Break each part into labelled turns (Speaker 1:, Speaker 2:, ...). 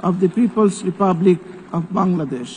Speaker 1: of the People's Republic of Bangladesh.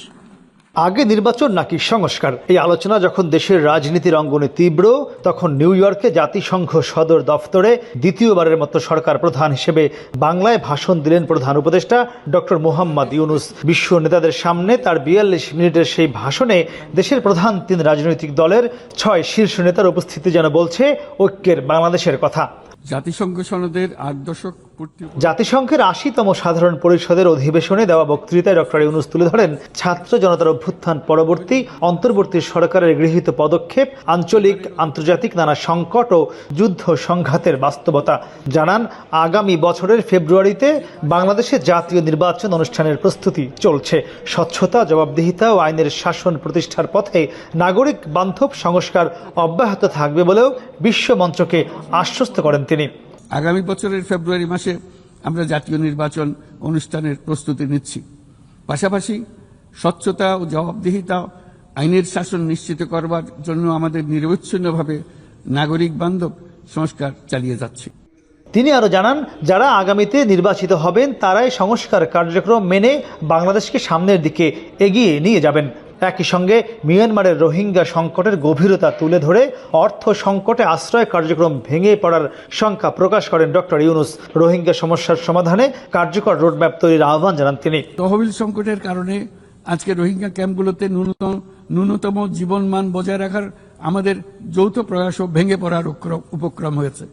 Speaker 2: আগে নির্বাচন নাকি সংস্কার, এই আলোচনা যখন দেশের রাজনীতির অঙ্গনে তীব্র, তখন নিউ ইয়র্কে জাতিসংঘ সদর দফতরে দ্বিতীয়বারের মতো সরকার প্রধান হিসেবে বাংলায় ভাষণ দিলেন প্রধান উপদেষ্টা ডক্টর মোহাম্মদ ইউনূস। বিশ্ব নেতাদের সামনে তার ৪২ মিনিটের সেই ভাষণে দেশের প্রধান ৩ রাজনৈতিক দলের ৬ শীর্ষ নেতার উপস্থিতি যেন বলছে ঐক্যের বাংলাদেশের কথা।
Speaker 3: জাতিসংঘ সনদের ৮ দশক পূর্তি
Speaker 2: জাতিসংঘের ৮০তম সাধারণ পরিষদের অধিবেশনে দেওয়া বক্তৃতায় ডক্টর ইউনূস তুলে ধরেন ছাত্র জনতার অভ্যুত্থান পরবর্তী অন্তর্বর্তী সরকারের গৃহীত পদক্ষেপ, আঞ্চলিক আন্তর্জাতিক নানা সংকট ও যুদ্ধ সংঘাতের বাস্তবতা। জানান, আগামী বছরের ফেব্রুয়ারিতে বাংলাদেশে জাতীয় নির্বাচন অনুষ্ঠানের প্রস্তুতি চলছে। স্বচ্ছতা, জবাবদিহিতা ও আইনের শাসন প্রতিষ্ঠার পথে নাগরিক বান্ধব সংস্কার অব্যাহত থাকবে বলেও বিশ্ব মঞ্চকে আশ্বস্ত করেন তিনি।
Speaker 3: আগামী বছরের ফেব্রুয়ারি মাসে আমরা জাতীয় নির্বাচন অনুষ্ঠানের প্রস্তুতি নিচ্ছি। পাশাপাশি স্বচ্ছতা ও জবাবদিহিতা, আইনের শাসন নিশ্চিত করবার জন্য আমাদের নিরবচ্ছিন্নভাবে নাগরিক বান্ধব সংস্কার চালিয়ে যাচ্ছি।
Speaker 2: তিনি আরো জানান, যারা আগামীতে নির্বাচিত হবেন তারাই সংস্কার কার্যক্রম মেনে বাংলাদেশকে সামনের দিকে এগিয়ে নিয়ে যাবেন। একই সঙ্গে মিয়ানমারের রোহিঙ্গা সংকটের গভীরতা তুলে ধরে অর্থ সংকটে আশ্রয় কার্যক্রম ভেঙে পড়ার শঙ্কা প্রকাশ করেন ডক্টর ইউনূস। রোহিঙ্গা সমস্যার সমাধানে কার্যকর রোডম্যাপ তৈরির আহ্বান জানান তিনি।
Speaker 3: তহবিল সংকটের কারণে আজকে রোহিঙ্গা ক্যাম্পগুলোতে ন্যূনতম জীবনমান বজায় রাখার আমাদের যৌথ প্রয়াসও ভেঙে পড়ার উপক্রম হয়েছে।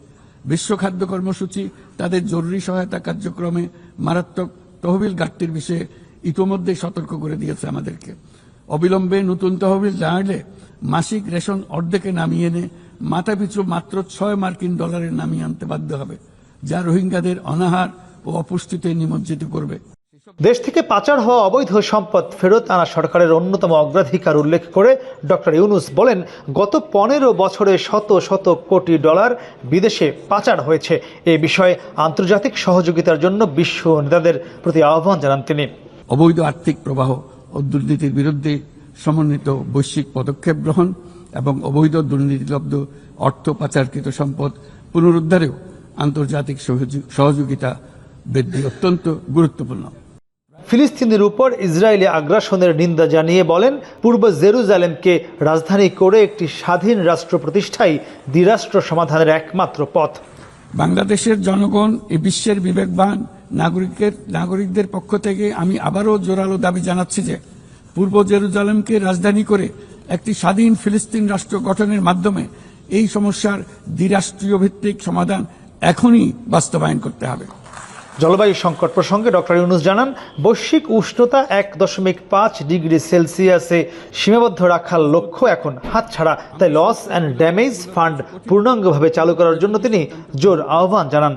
Speaker 3: বিশ্ব খাদ্য কর্মসূচি তাদের জরুরি সহায়তা কার্যক্রমে মারাত্মক তহবিল ঘাটতির বিষয়ে ইতোমধ্যে সতর্ক করে দিয়েছে আমাদেরকে। অবিলম্বে নতুন তহবিল জানালে মাসিক রেশন অর্ধেকে নামিয়ে এনে মাথাপিছু মাত্র $6 নামিয়ে আনতে বাধ্য হবে, যা রোহিঙ্গাদের অনাহার ও অপুষ্টিতে নিমজ্জিত করবে।
Speaker 2: দেশ থেকে পাচার হওয়া অবৈধ সম্পদ ফেরত আনা সরকারের অন্যতম অগ্রাধিকার উল্লেখ করে ডক্টর ইউনূস বলেন, গত ১৫ বছরে শত শত কোটি ডলার বিদেশে পাচার হয়েছে। এ বিষয়ে আন্তর্জাতিক সহযোগিতার জন্য বিশ্ব নেতাদের প্রতি আহ্বান জানান তিনি।
Speaker 3: অবৈধ আর্থিক প্রবাহ ও দুর্নীতির বিরুদ্ধে সমন্বিত বৈশ্বিক পদক্ষেপ গ্রহণ এবং অবৈধ দুর্নীতিলব্ধ অর্থ পাচারকৃত সম্পদ পুনরুদ্ধারেও আন্তর্জাতিক সহযোগিতা বৃদ্ধি অত্যন্ত গুরুত্বপূর্ণ।
Speaker 2: ফিলিস্তিনের উপর ইসরায়েলি আগ্রাসনের নিন্দা জানিয়ে বলেন, পূর্ব জেরুজালেমকে রাজধানী করে একটি স্বাধীন রাষ্ট্র প্রতিষ্ঠাই দ্বিরাষ্ট্র সমাধানের একমাত্র পথ।
Speaker 3: বাংলাদেশের জনগণ এই বিশ্বের বিবেকবান নাগরিকদের পক্ষ থেকে আমি আবারও জোরালো দাবি জানাচ্ছি যে পূর্ব জেরুজালেমকে রাজধানী করে একটি স্বাধীন ফিলিস্তিন রাষ্ট্র গঠনের মাধ্যমে এই সমস্যার দ্বিরাষ্ট্রীয় ভিত্তিক সমাধান এখনই বাস্তবায়ন করতে হবে।
Speaker 2: জলবায়ু সংকট প্রসঙ্গে ডক্টর ইউনূস জানান, বৈশ্বিক উষ্ণতা ১.৫ ডিগ্রি সেলসিয়াসে সীমাবদ্ধ রাখার লক্ষ্য এখন হাতছাড়া। তাই লস অ্যান্ড ড্যামেজ ফান্ড পূর্ণাঙ্গভাবে চালু করার জন্য তিনি জোর আহ্বান জানান।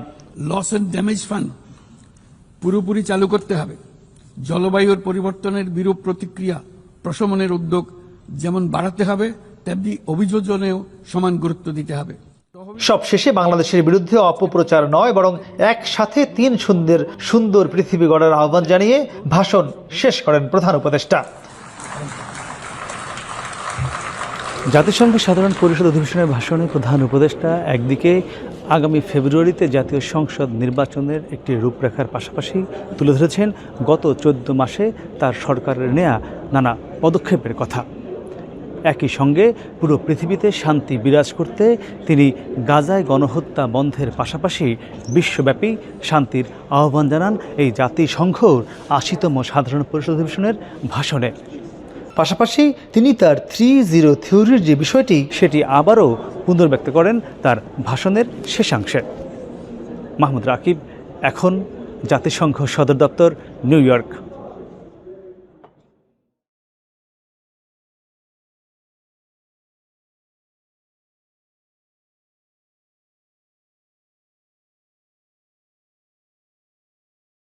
Speaker 3: লস অ্যান্ড ড্যামেজ ফান্ড পুরোপুরি চালু করতে হবে। জলবায়ুর পরিবর্তনের বিরূপ প্রতিক্রিয়া প্রশমনের উদ্যোগ যেমন বাড়াতে হবে, তেমনি অভিযোজনেও সমান গুরুত্ব দিতে হবে।
Speaker 2: সব শেষে বাংলাদেশের বিরুদ্ধে অপপ্রচার নয়, বরং একসাথে ৩ সুন্দর পৃথিবী গড়ার আহ্বান জানিয়ে ভাষণ শেষ করেন প্রধান উপদেষ্টা। জাতিসংঘ সাধারণ পরিষদ অধিবেশনের ভাষণে প্রধান উপদেষ্টা একদিকে আগামী ফেব্রুয়ারিতে জাতীয় সংসদ নির্বাচনের একটি রূপরেখার পাশাপাশি তুলে ধরেছেন গত ১৪ মাসে তার সরকারের নেয়া নানা পদক্ষেপের কথা। একই সঙ্গে পুরো পৃথিবীতে শান্তি বিরাজ করতে তিনি গাজায় গণহত্যা বন্ধের পাশাপাশি বিশ্বব্যাপী শান্তির আহ্বান জানান এই জাতিসংঘর ৮০তম সাধারণ পরিষদ অধিবেশনের ভাষণে। পাশাপাশি তিনি তার ৩-0 থিওরির যে বিষয়টি সেটি আবারও পুনর্ব্যক্ত করেন তার ভাষণের শেষাংশে। মাহমুদ রাকিব, এখন, জাতিসংঘ সদর দপ্তর, নিউ ইয়র্ক।